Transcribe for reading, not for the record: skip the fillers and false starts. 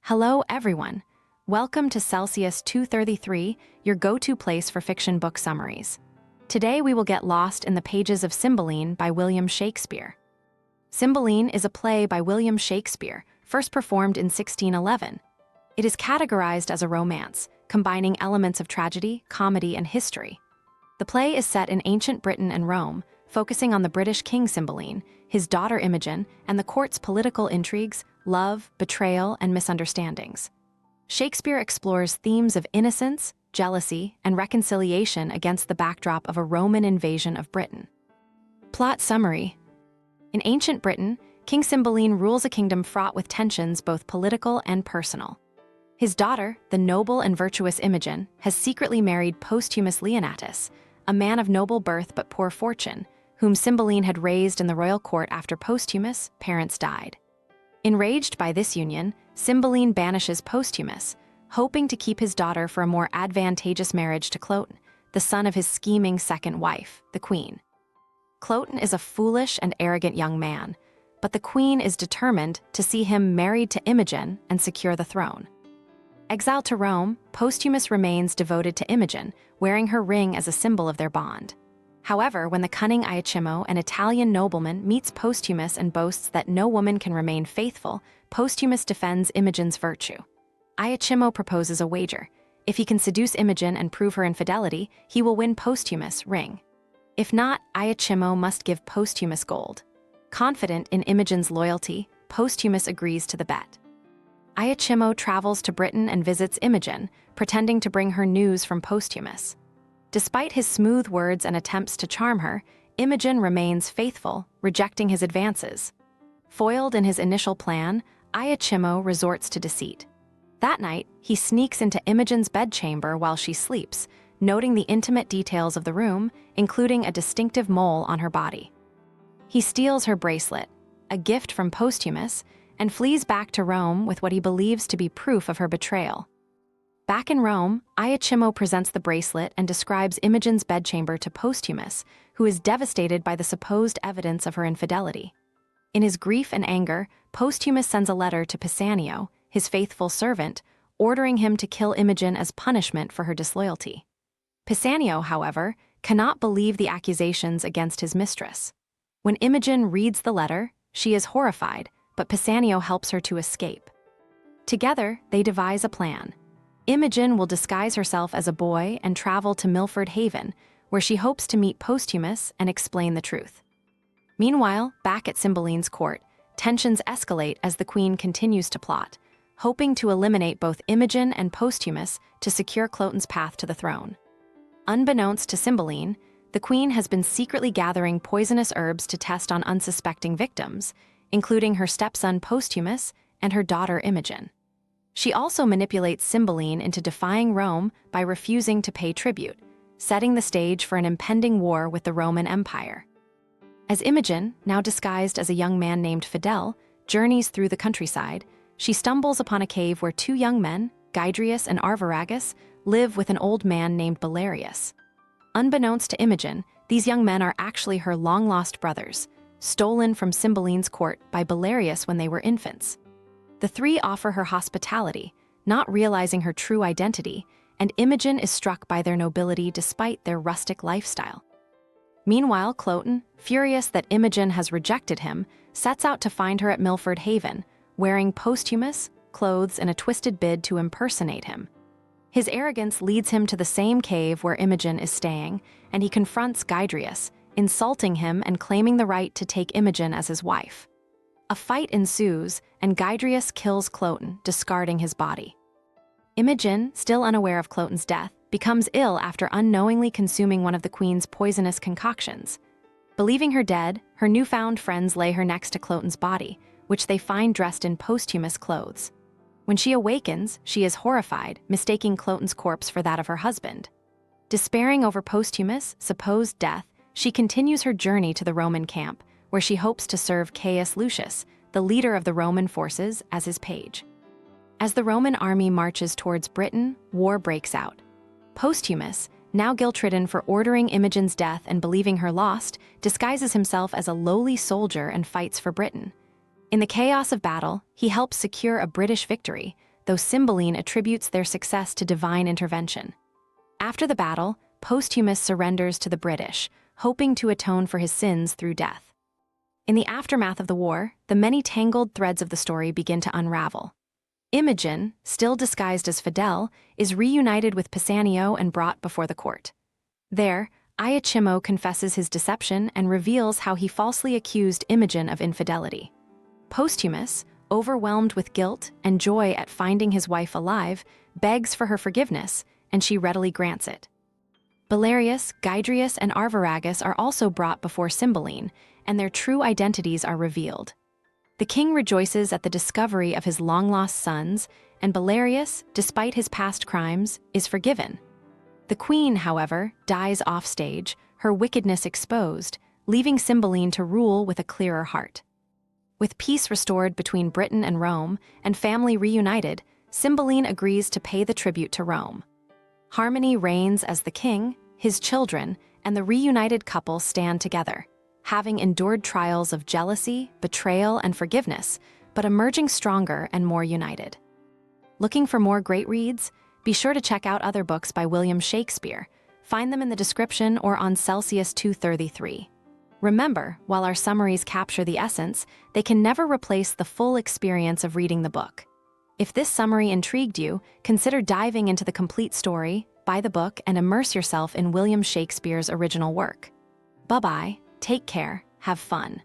Hello, everyone. Welcome to Celsius 233, your go-to place for fiction book summaries. Today we will get lost in the pages of Cymbeline by William Shakespeare. Cymbeline is a play by William Shakespeare, first performed in 1611. It is categorized as a romance, combining elements of tragedy, comedy, and history. The play is set in ancient Britain and Rome, focusing on the British king Cymbeline, his daughter Imogen, and the court's political intrigues, love, betrayal, and misunderstandings. Shakespeare explores themes of innocence, jealousy, and reconciliation against the backdrop of a Roman invasion of Britain. Plot summary. In ancient Britain, King Cymbeline rules a kingdom fraught with tensions both political and personal. His daughter, the noble and virtuous Imogen, has secretly married posthumous Leonatus, a man of noble birth but poor fortune, whom Cymbeline had raised in the royal court after posthumous parents died. Enraged by this union, Cymbeline banishes Posthumus, hoping to keep his daughter for a more advantageous marriage to Cloten, the son of his scheming second wife, the queen. Cloten is a foolish and arrogant young man, but the queen is determined to see him married to Imogen and secure the throne. Exiled to Rome, Posthumus remains devoted to Imogen, wearing her ring as a symbol of their bond. However, when the cunning Iachimo, an Italian nobleman, meets Posthumus and boasts that no woman can remain faithful, Posthumus defends Imogen's virtue. Iachimo proposes a wager. If he can seduce Imogen and prove her infidelity, he will win Posthumus' ring. If not, Iachimo must give Posthumus gold. Confident in Imogen's loyalty, Posthumus agrees to the bet. Iachimo travels to Britain and visits Imogen, pretending to bring her news from Posthumus. Despite his smooth words and attempts to charm her, Imogen remains faithful, rejecting his advances. Foiled in his initial plan, Iachimo resorts to deceit. That night, he sneaks into Imogen's bedchamber while she sleeps, noting the intimate details of the room, including a distinctive mole on her body. He steals her bracelet, a gift from Posthumus, and flees back to Rome with what he believes to be proof of her betrayal. Back in Rome, Iachimo presents the bracelet and describes Imogen's bedchamber to Posthumus, who is devastated by the supposed evidence of her infidelity. In his grief and anger, Posthumus sends a letter to Pisanio, his faithful servant, ordering him to kill Imogen as punishment for her disloyalty. Pisanio, however, cannot believe the accusations against his mistress. When Imogen reads the letter, she is horrified, but Pisanio helps her to escape. Together, they devise a plan. Imogen will disguise herself as a boy and travel to Milford Haven, where she hopes to meet Posthumus and explain the truth. Meanwhile, back at Cymbeline's court, tensions escalate as the queen continues to plot, hoping to eliminate both Imogen and Posthumus to secure Cloten's path to the throne. Unbeknownst to Cymbeline, the queen has been secretly gathering poisonous herbs to test on unsuspecting victims, including her stepson Posthumus and her daughter Imogen. She also manipulates Cymbeline into defying Rome by refusing to pay tribute, setting the stage for an impending war with the Roman Empire. As Imogen, now disguised as a young man named Fidel, journeys through the countryside, she stumbles upon a cave where two young men, Gydrius and Arviragus, live with an old man named Belarius. Unbeknownst to Imogen, these young men are actually her long-lost brothers, stolen from Cymbeline's court by Belarius when they were infants. The three offer her hospitality, not realizing her true identity, and Imogen is struck by their nobility despite their rustic lifestyle. Meanwhile, Cloten, furious that Imogen has rejected him, sets out to find her at Milford Haven, wearing Posthumus' clothes in a twisted bid to impersonate him. His arrogance leads him to the same cave where Imogen is staying, and he confronts Gydrius, insulting him and claiming the right to take Imogen as his wife. A fight ensues, and Gydrius kills Cloten, discarding his body. Imogen, still unaware of Cloten's death, becomes ill after unknowingly consuming one of the queen's poisonous concoctions. Believing her dead, her newfound friends lay her next to Cloten's body, which they find dressed in Posthumus' clothes. When she awakens, she is horrified, mistaking Cloten's corpse for that of her husband. Despairing over Posthumus' supposed death, she continues her journey to the Roman camp, where she hopes to serve Caius Lucius, the leader of the Roman forces, as his page. As the Roman army marches towards Britain, war breaks out. Posthumus, now guilt-ridden for ordering Imogen's death and believing her lost, disguises himself as a lowly soldier and fights for Britain. In the chaos of battle, he helps secure a British victory, though Cymbeline attributes their success to divine intervention. After the battle, Posthumus surrenders to the British, hoping to atone for his sins through death. In the aftermath of the war, the many tangled threads of the story begin to unravel. Imogen, still disguised as Fidel, is reunited with Pisanio and brought before the court. There, Iachimo confesses his deception and reveals how he falsely accused Imogen of infidelity. Posthumus, overwhelmed with guilt and joy at finding his wife alive, begs for her forgiveness, and she readily grants it. Belarius, Gydrius, and Arviragus are also brought before Cymbeline, and their true identities are revealed. The king rejoices at the discovery of his long-lost sons, and Belarius, despite his past crimes, is forgiven. The queen, however, dies offstage, her wickedness exposed, leaving Cymbeline to rule with a clearer heart. With peace restored between Britain and Rome, and family reunited, Cymbeline agrees to pay the tribute to Rome. Harmony reigns as the king, his children, and the reunited couple stand together, having endured trials of jealousy, betrayal, and forgiveness, but emerging stronger and more united. Looking for more great reads? Be sure to check out other books by William Shakespeare. Find them in the description or on Celsius 233. Remember, while our summaries capture the essence, they can never replace the full experience of reading the book. If this summary intrigued you, consider diving into the complete story, buy the book, and immerse yourself in William Shakespeare's original work. Bye-bye. Take care, have fun.